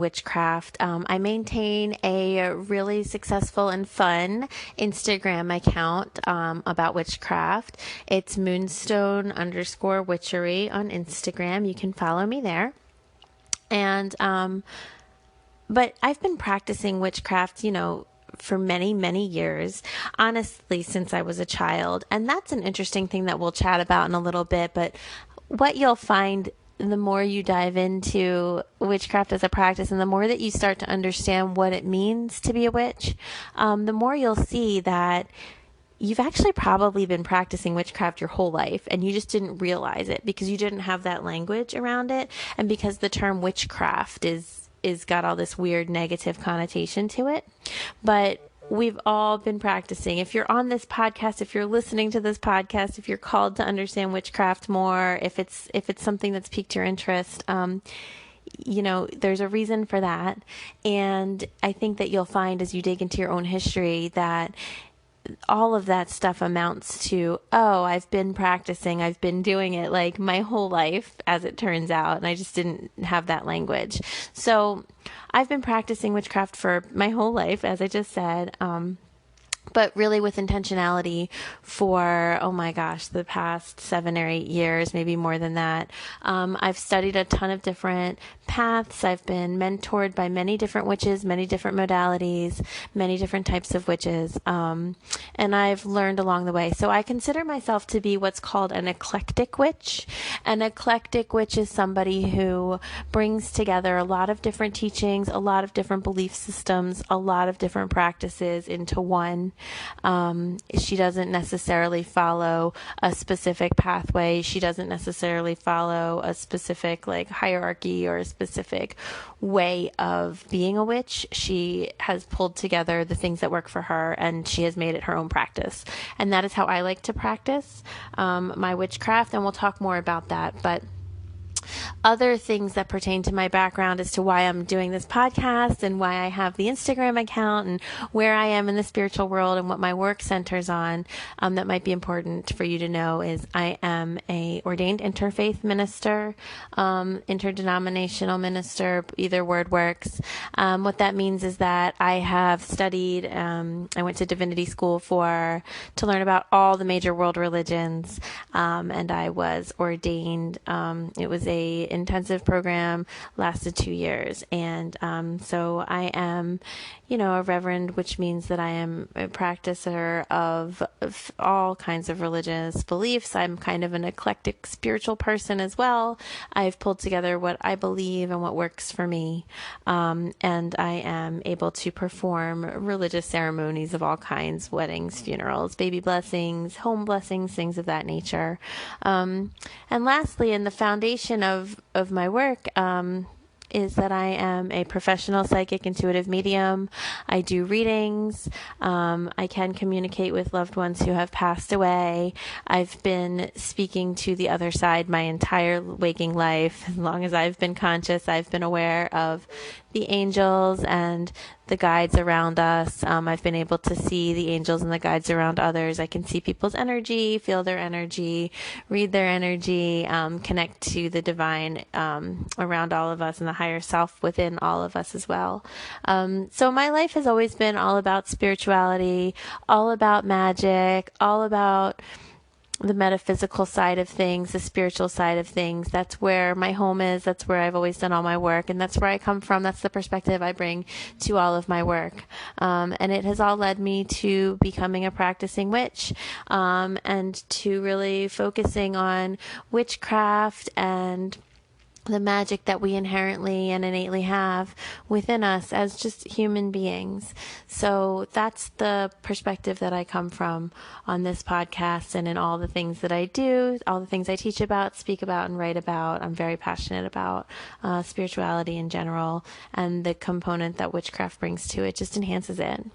Witchcraft. I maintain a really successful and fun Instagram account about witchcraft. It's Moonstone _Witchery on Instagram. You can follow me there. And but I've been practicing witchcraft, for many, many years, honestly, since I was a child. And that's an interesting thing that we'll chat about in a little bit. But what you'll find the more you dive into witchcraft as a practice and the more that you start to understand what it means to be a witch, the more you'll see that you've actually probably been practicing witchcraft your whole life and you just didn't realize it because you didn't have that language around it. And because the term witchcraft is got all this weird negative connotation to it. But we've all been practicing. If you're on this podcast, if you're listening to this podcast, if you're called to understand witchcraft more, if it's something that's piqued your interest, there's a reason for that. And I think that you'll find as you dig into your own history that all of that stuff amounts to, I've been practicing, I've been doing it like my whole life, as it turns out, and I just didn't have that language. So I've been practicing witchcraft for my whole life, as I just said, but really with intentionality for, the past 7 or 8 years, maybe more than that. I've studied a ton of different paths. I've been mentored by many different witches, many different modalities, many different types of witches, and I've learned along the way. So I consider myself to be what's called an eclectic witch. An eclectic witch is somebody who brings together a lot of different teachings, a lot of different belief systems, a lot of different practices into one. She doesn't necessarily follow a specific pathway. She doesn't necessarily follow a specific hierarchy or a specific way of being a witch. She has pulled together the things that work for her and she has made it her own practice. And that is how I like to practice my witchcraft. And we'll talk more about that. But other things that pertain to my background as to why I'm doing this podcast and why I have the Instagram account and where I am in the spiritual world and what my work centers on, that might be important for you to know is I am a ordained interfaith minister, interdenominational minister, either word works. What that means is that I have studied, I went to divinity school to learn about all the major world religions, and I was ordained. It was a intensive program, lasted 2 years. And so I am, a reverend, which means that I am a practicer of all kinds of religious beliefs. I'm kind of an eclectic spiritual person as well. I've pulled together what I believe and what works for me. And I am able to perform religious ceremonies of all kinds, weddings, funerals, baby blessings, home blessings, things of that nature. And lastly, in the foundation of my work, is that I am a professional psychic intuitive medium. I do readings. I can communicate with loved ones who have passed away. I've been speaking to the other side my entire waking life. As long as I've been conscious, I've been aware of the angels and the guides around us. I've been able to see the angels and the guides around others. I can see people's energy, feel their energy, read their energy, connect to the divine around all of us and the higher self within all of us as well. So my life has always been all about spirituality, all about magic, all about the metaphysical side of things, the spiritual side of things. That's where my home is. That's where I've always done all my work. And that's where I come from. That's the perspective I bring to all of my work. And it has all led me to becoming a practicing witch, and to really focusing on witchcraft and the magic that we inherently and innately have within us as just human beings. So that's the perspective that I come from on this podcast and in all the things that I do, all the things I teach about, speak about, and write about. I'm very passionate about spirituality in general, and the component that witchcraft brings to it just enhances it.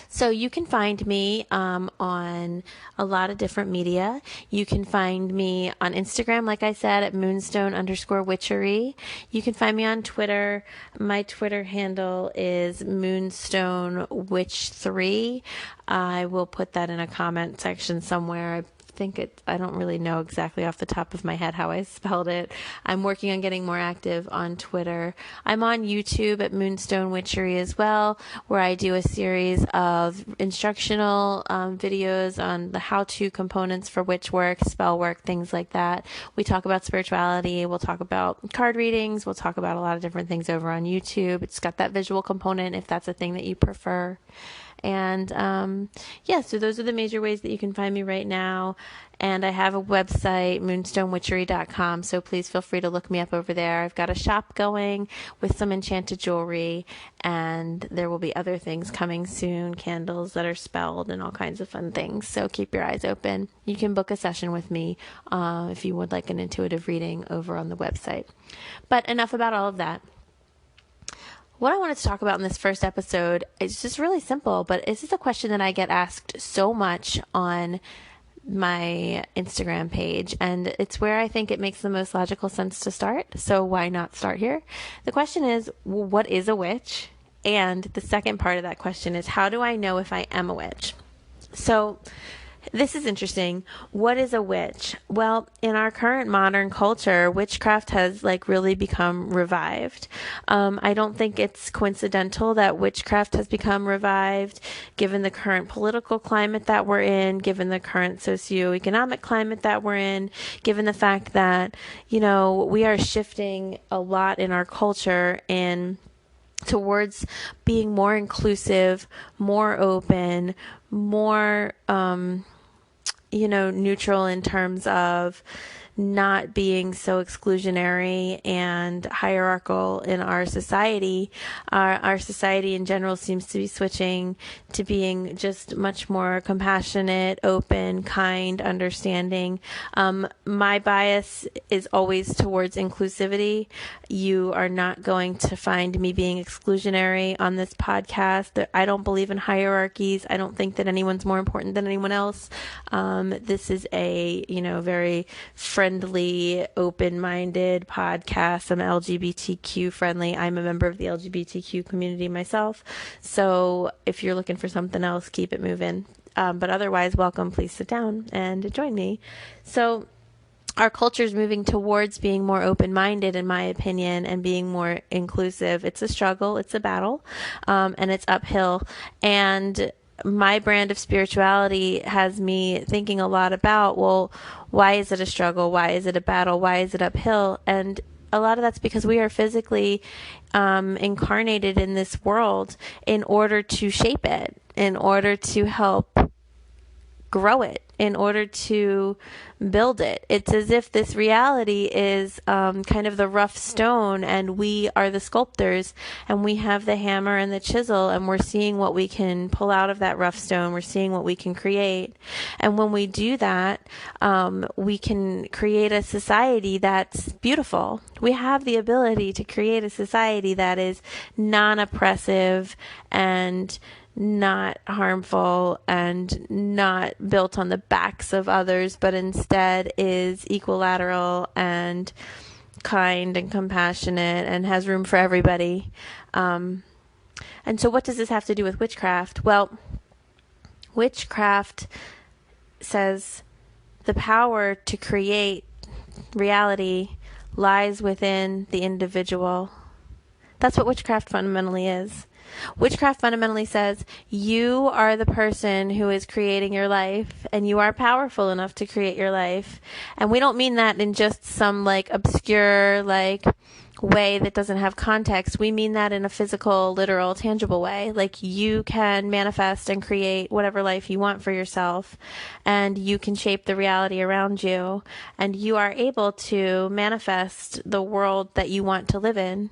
So you can find me on a lot of different media. You can find me on Instagram, like I said, at Moonstone _Witchery. You can find me on Twitter. My Twitter handle is Moonstone Witch 3. I will put that in a comment section somewhere. I don't really know exactly off the top of my head how I spelled it. I'm working on getting more active on Twitter. I'm on YouTube at Moonstone Witchery as well, where I do a series of instructional videos on the how-to components for witch work, spell work, things like that. We talk about spirituality. We'll talk about card readings. We'll talk about a lot of different things over on YouTube. It's got that visual component if that's a thing that you prefer. And so those are the major ways that you can find me right now. And I have a website, moonstonewitchery.com, so please feel free to look me up over there. I've got a shop going with some enchanted jewelry, and there will be other things coming soon, candles that are spelled and all kinds of fun things. So keep your eyes open. You can book a session with me if you would like an intuitive reading over on the website. But enough about all of that. What I wanted to talk about in this first episode is just really simple, but this is a question that I get asked so much on my Instagram page, and it's where I think it makes the most logical sense to start. So why not start here? The question is, what is a witch? And the second part of that question is, how do I know if I am a witch? So this is interesting. What is a witch? Well, in our current modern culture, witchcraft has really become revived. I don't think it's coincidental that witchcraft has become revived, given the current political climate that we're in, given the current socioeconomic climate that we're in, given the fact that, we are shifting a lot in our culture towards being more inclusive, more open, more, neutral in terms of not being so exclusionary and hierarchical in our society. Our society in general seems to be switching to being just much more compassionate, open, kind, understanding. My bias is always towards inclusivity. You are not going to find me being exclusionary on this podcast. I don't believe in hierarchies. I don't think that anyone's more important than anyone else. This is a, very friendly, open-minded podcast. I'm LGBTQ friendly. I'm a member of the LGBTQ community myself. So if you're looking for something else, keep it moving. But otherwise, welcome. Please sit down and join me. So our culture is moving towards being more open-minded, in my opinion, and being more inclusive. It's a struggle. It's a battle. And it's uphill. And my brand of spirituality has me thinking a lot about, well, why is it a struggle? Why is it a battle? Why is it uphill? And a lot of that's because we are physically incarnated in this world in order to shape it, in order to help grow it, in order to build it. It's as if this reality is kind of the rough stone, and we are the sculptors, and we have the hammer and the chisel, and we're seeing what we can pull out of that rough stone. We're seeing what we can create. And when we do that, we can create a society that's beautiful. We have the ability to create a society that is non-oppressive and not harmful and not built on the backs of others, but instead is equilateral and kind and compassionate and has room for everybody. And so what does this have to do with witchcraft? Well, witchcraft says the power to create reality lies within the individual. That's what witchcraft fundamentally is. Witchcraft fundamentally says you are the person who is creating your life, and you are powerful enough to create your life. And we don't mean that in just some obscure way that doesn't have context. We mean that in a physical, literal, tangible way. You can manifest and create whatever life you want for yourself, and you can shape the reality around you, and you are able to manifest the world that you want to live in.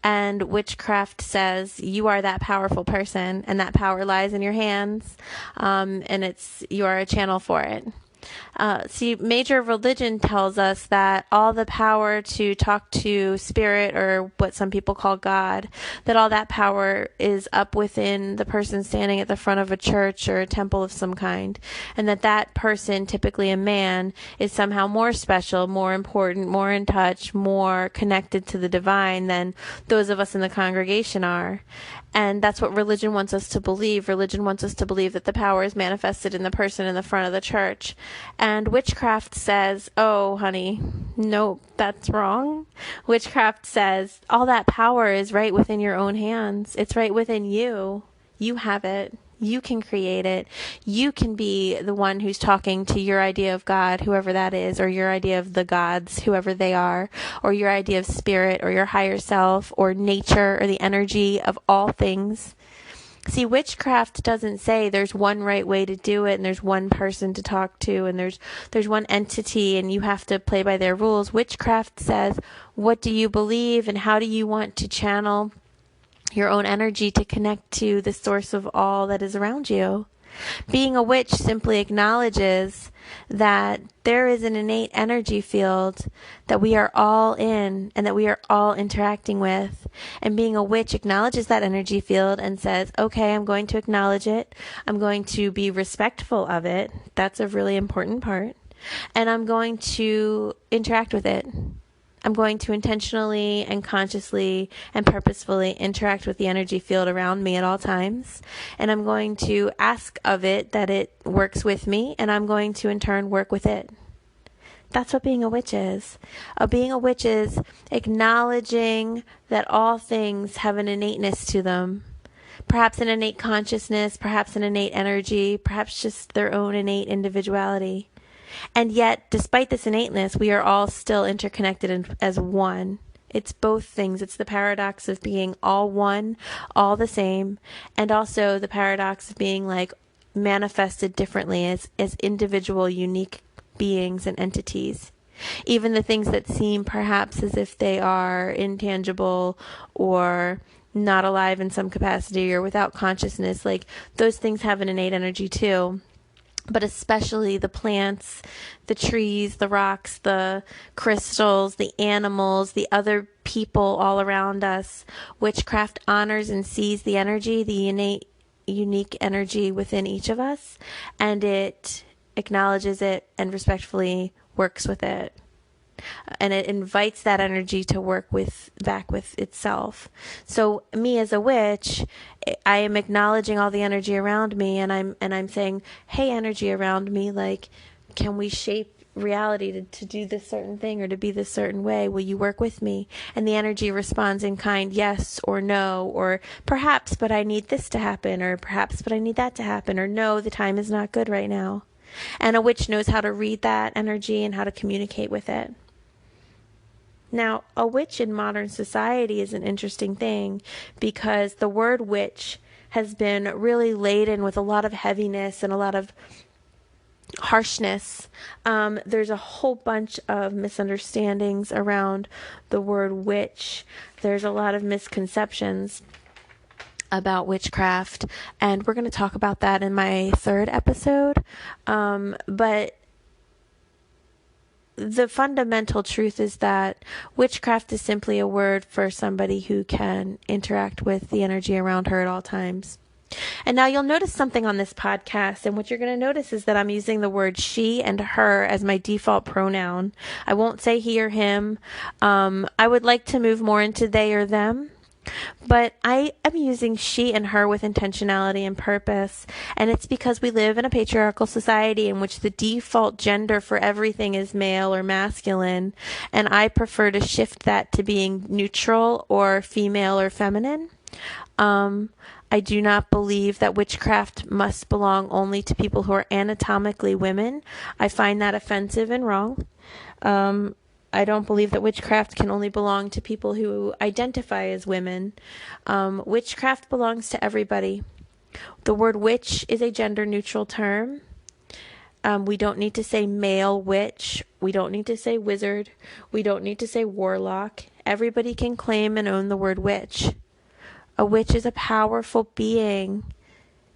And witchcraft says you are that powerful person, and that power lies in your hands, and you are a channel for it. Major religion tells us that all the power to talk to spirit, or what some people call God, that all that power is up within the person standing at the front of a church or a temple of some kind, and that person, typically a man, is somehow more special, more important, more in touch, more connected to the divine than those of us in the congregation are. And that's what religion wants us to believe. Religion wants us to believe that the power is manifested in the person in the front of the church. And witchcraft says, oh, honey, nope, that's wrong. Witchcraft says all that power is right within your own hands. It's right within you. You have it. You can create it. You can be the one who's talking to your idea of God, whoever that is, or your idea of the gods, whoever they are, or your idea of spirit, or your higher self, or nature, or the energy of all things. See, witchcraft doesn't say there's one right way to do it and there's one person to talk to and there's one entity and you have to play by their rules. Witchcraft says, what do you believe and how do you want to channel your own energy to connect to the source of all that is around you? Being a witch simply acknowledges that there is an innate energy field that we are all in and that we are all interacting with. And being a witch acknowledges that energy field and says, okay, I'm going to acknowledge it. I'm going to be respectful of it. That's a really important part. And I'm going to interact with it. I'm going to intentionally and consciously and purposefully interact with the energy field around me at all times. And I'm going to ask of it that it works with me, and I'm going to in turn work with it. That's what being a witch is. Being a witch is acknowledging that all things have an innateness to them. Perhaps an innate consciousness, perhaps an innate energy, perhaps just their own innate individuality. And yet, despite this innateness, we are all still interconnected as one. It's both things. It's the paradox of being all one, all the same, and also the paradox of being like manifested differently as individual, unique beings and entities. Even the things that seem perhaps as if they are intangible or not alive in some capacity or without consciousness, like those things have an innate energy too. But especially the plants, the trees, the rocks, the crystals, the animals, the other people all around us. Witchcraft honors and sees the energy, the innate, unique energy within each of us, and it acknowledges it and respectfully works with it. And it invites that energy to work back with itself. So me as a witch, I am acknowledging all the energy around me, and I'm saying, hey, energy around me, like, can we shape reality to do this certain thing or to be this certain way? Will you work with me? And the energy responds in kind, yes or no, or perhaps, but I need this to happen, or perhaps, but I need that to happen, or no, the time is not good right now. And a witch knows how to read that energy and how to communicate with it. Now, a witch in modern society is an interesting thing because the word witch has been really laden with a lot of heaviness and a lot of harshness. There's a whole bunch of misunderstandings around the word witch. There's a lot of misconceptions about witchcraft, and we're going to talk about that in my third episode. But the fundamental truth is that witchcraft is simply a word for somebody who can interact with the energy around her at all times. And now you'll notice something on this podcast, and what you're going to notice is that I'm using the word she and her as my default pronoun. I won't say he or him. I would like to move more into they or them. But I am using she and her with intentionality and purpose, and it's because we live in a patriarchal society in which the default gender for everything is male or masculine, and I prefer to shift that to being neutral or female or feminine. I do not believe that witchcraft must belong only to people who are anatomically women. I find that offensive and wrong. I don't believe that witchcraft can only belong to people who identify as women. Witchcraft belongs to everybody. The word witch is a gender-neutral term. We don't need to say male witch. We don't need to say wizard. We don't need to say warlock. Everybody can claim and own the word witch. A witch is a powerful being.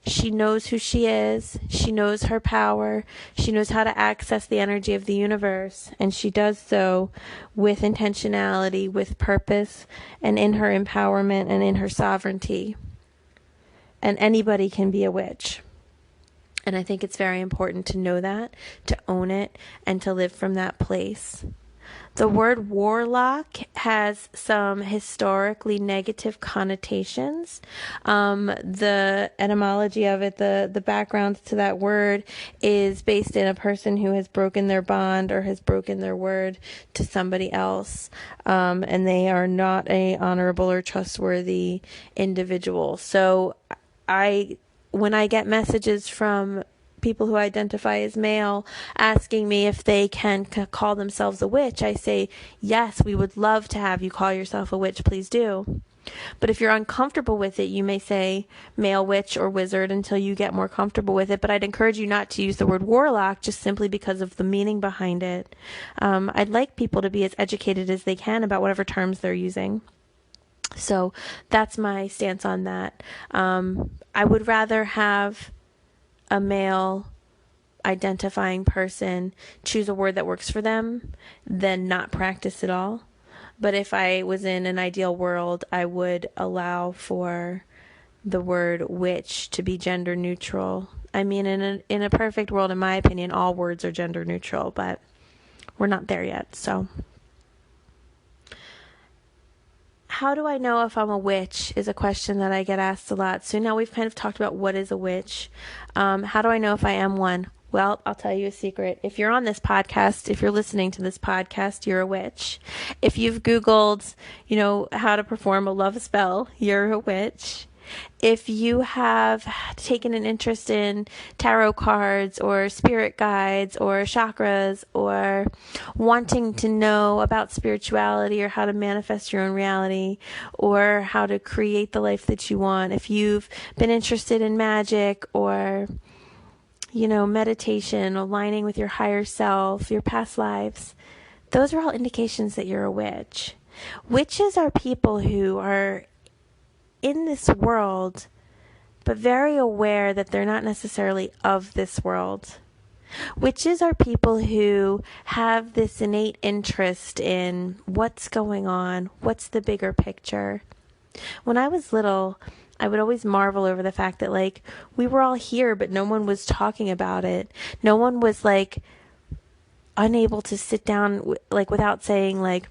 She knows who she is. She knows her power. She knows how to access the energy of the universe. And she does so with intentionality, with purpose, and in her empowerment and in her sovereignty. And anybody can be a witch. And I think it's very important to know that, to own it, and to live from that place. The word warlock has some historically negative connotations. The etymology of it, the background to that word is based in a person who has broken their bond or has broken their word to somebody else. And they are not a honorable or trustworthy individual. So when I get messages from people who identify as male asking me if they can call themselves a witch, I say, yes, we would love to have you call yourself a witch. Please do. But if you're uncomfortable with it, you may say male witch or wizard until you get more comfortable with it. But I'd encourage you not to use the word warlock just simply because of the meaning behind it. I'd like people to be as educated as they can about whatever terms they're using. So that's my stance on that. I would rather have a male identifying person choose a word that works for them than not practice at all. But if I was in an ideal world, I would allow for the word witch to be gender neutral. I mean, in a perfect world, in my opinion, all words are gender neutral, but we're not there yet. So how do I know if I'm a witch is a question that I get asked a lot. So now we've kind of talked about what is a witch. How do I know if I am one? Well, I'll tell you a secret. If you're on this podcast, if you're listening to this podcast, you're a witch. If you've Googled, how to perform a love spell, you're a witch. If you have taken an interest in tarot cards or spirit guides or chakras or wanting to know about spirituality or how to manifest your own reality or how to create the life that you want, if you've been interested in magic or meditation, aligning with your higher self, your past lives, those are all indications that you're a witch. Witches are people who are in this world, but very aware that they're not necessarily of this world. Witches are people who have this innate interest in what's going on, what's the bigger picture. When I was little, I would always marvel over the fact that, we were all here, but no one was talking about it. No one was, unable to sit down, without saying,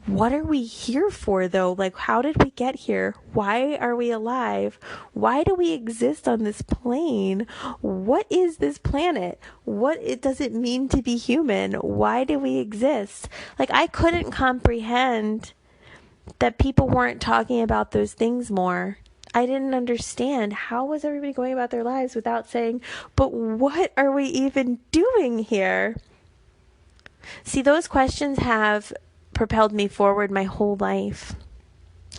what are we here for, though? How did we get here? Why are we alive? Why do we exist on this plane? What is this planet? What does it mean to be human? Why do we exist? I couldn't comprehend that people weren't talking about those things more. I didn't understand. How was everybody going about their lives without saying, but what are we even doing here? See, those questions have propelled me forward my whole life.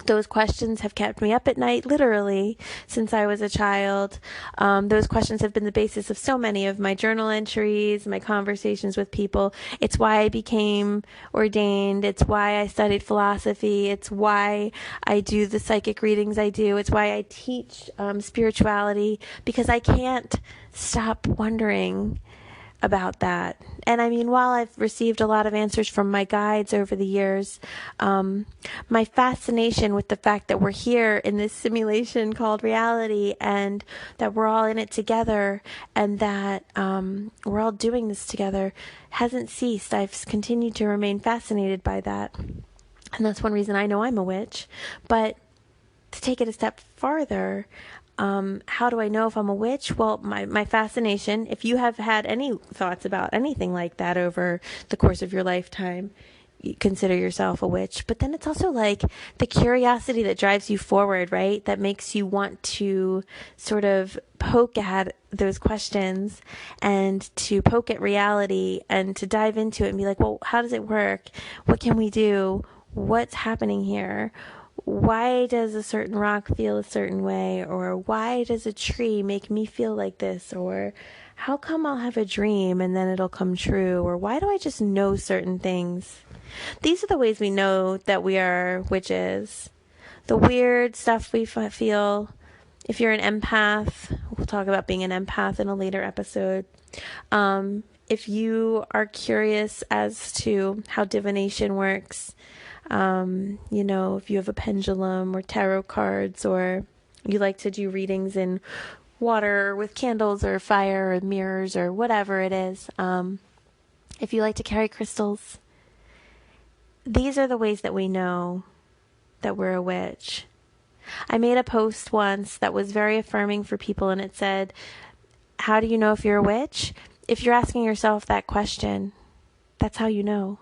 Those questions have kept me up at night, literally, since I was a child. Those questions have been the basis of so many of my journal entries, my conversations with people. It's why I became ordained. It's why I studied philosophy. It's why I do the psychic readings I do. It's why I teach spirituality, because I can't stop wondering about that. And I mean, while I've received a lot of answers from my guides over the years, my fascination with the fact that we're here in this simulation called reality and that we're all in it together and that we're all doing this together hasn't ceased. I've continued to remain fascinated by that. And that's one reason I know I'm a witch. But to take it a step farther, how do I know if I'm a witch? Well, my fascination, if you have had any thoughts about anything like that over the course of your lifetime, you consider yourself a witch. But then it's also the curiosity that drives you forward, right? That makes you want to sort of poke at those questions and to poke at reality and to dive into it and be like, well, how does it work? What can we do? What's happening here? Why does a certain rock feel a certain way? Or why does a tree make me feel like this? Or how come I'll have a dream and then it'll come true? Or why do I just know certain things? These are the ways we know that we are witches. The weird stuff we feel. If you're an empath, we'll talk about being an empath in a later episode. If you are curious as to how divination works, if you have a pendulum or tarot cards, or you like to do readings in water with candles or fire or mirrors or whatever it is. If you like to carry crystals, these are the ways that we know that we're a witch. I made a post once that was very affirming for people, and it said, how do you know if you're a witch? If you're asking yourself that question, that's how you know.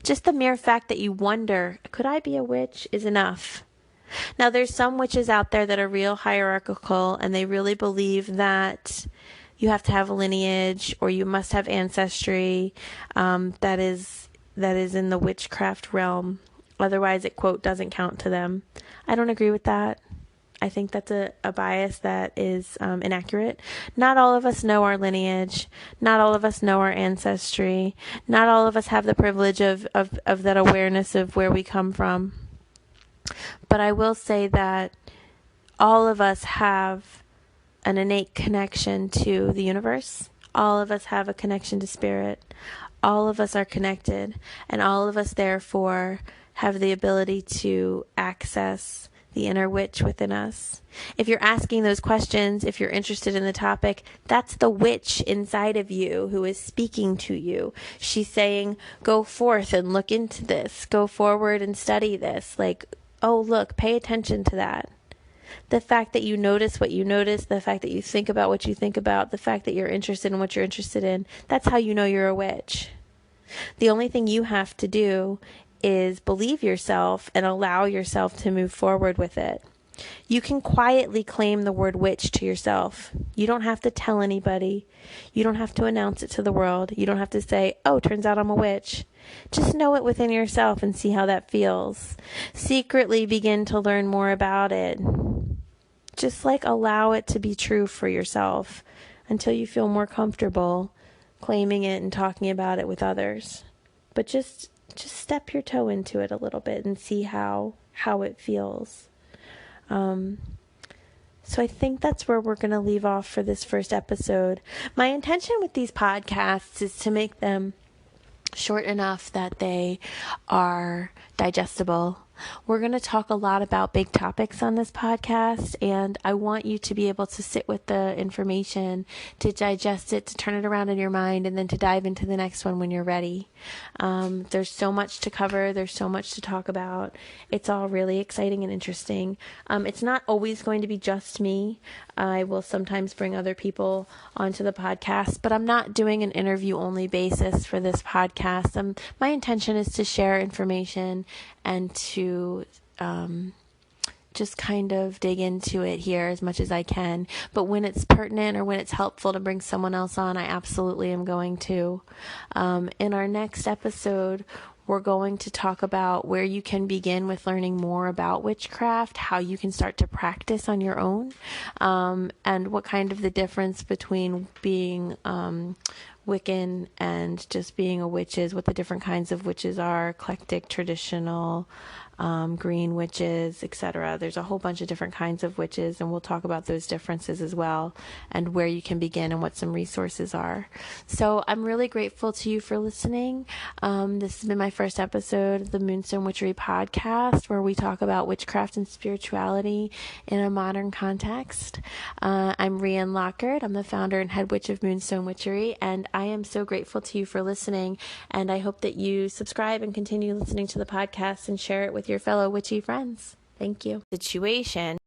Just the mere fact that you wonder, could I be a witch, is enough. Now, there's some witches out there that are real hierarchical, and they really believe that you have to have a lineage or you must have ancestry that is in the witchcraft realm. Otherwise, it, quote, doesn't count to them. I don't agree with that. I think that's a bias that is inaccurate. Not all of us know our lineage. Not all of us know our ancestry. Not all of us have the privilege of that awareness of where we come from. But I will say that all of us have an innate connection to the universe. All of us have a connection to spirit. All of us are connected. And all of us, therefore, have the ability to access the inner witch within us. If you're asking those questions, if you're interested in the topic, that's the witch inside of you who is speaking to you. She's saying, go forth and look into this. Go forward and study this. Like, oh, look, pay attention to that. The fact that you notice what you notice, the fact that you think about what you think about, the fact that you're interested in what you're interested in, that's how you know you're a witch. The only thing you have to do is believe yourself and allow yourself to move forward with it. You can quietly claim the word witch to yourself. You don't have to tell anybody. You don't have to announce it to the world. You don't have to say, oh, turns out I'm a witch. Just know it within yourself and see how that feels. Secretly begin to learn more about it. Just allow it to be true for yourself until you feel more comfortable claiming it and talking about it with others. But just step your toe into it a little bit and see how it feels. So I think that's where we're going to leave off for this first episode. My intention with these podcasts is to make them short enough that they are digestible. We're going to talk a lot about big topics on this podcast, and I want you to be able to sit with the information, to digest it, to turn it around in your mind, and then to dive into the next one when you're ready. There's so much to cover. There's so much to talk about. It's all really exciting and interesting. It's not always going to be just me. I will sometimes bring other people onto the podcast, but I'm not doing an interview-only basis for this podcast. My intention is to share information and to just kind of dig into it here as much as I can. But when it's pertinent or when it's helpful to bring someone else on, I absolutely am going to. In our next episode, we're going to talk about where you can begin with learning more about witchcraft, how you can start to practice on your own, and what kind of the difference between being Wiccan and just being a witch is, what the different kinds of witches are, eclectic, traditional, green witches, etc. There's a whole bunch of different kinds of witches, and we'll talk about those differences as well, and where you can begin and what some resources are. So I'm really grateful to you for listening. This has been my first episode of the Moonstone Witchery podcast, where we talk about witchcraft and spirituality in a modern context. I'm Rhian Lockard. I'm the founder and head witch of Moonstone Witchery, and I am so grateful to you for listening, and I hope that you subscribe and continue listening to the podcast and share it with your fellow witchy friends. Thank you. Situation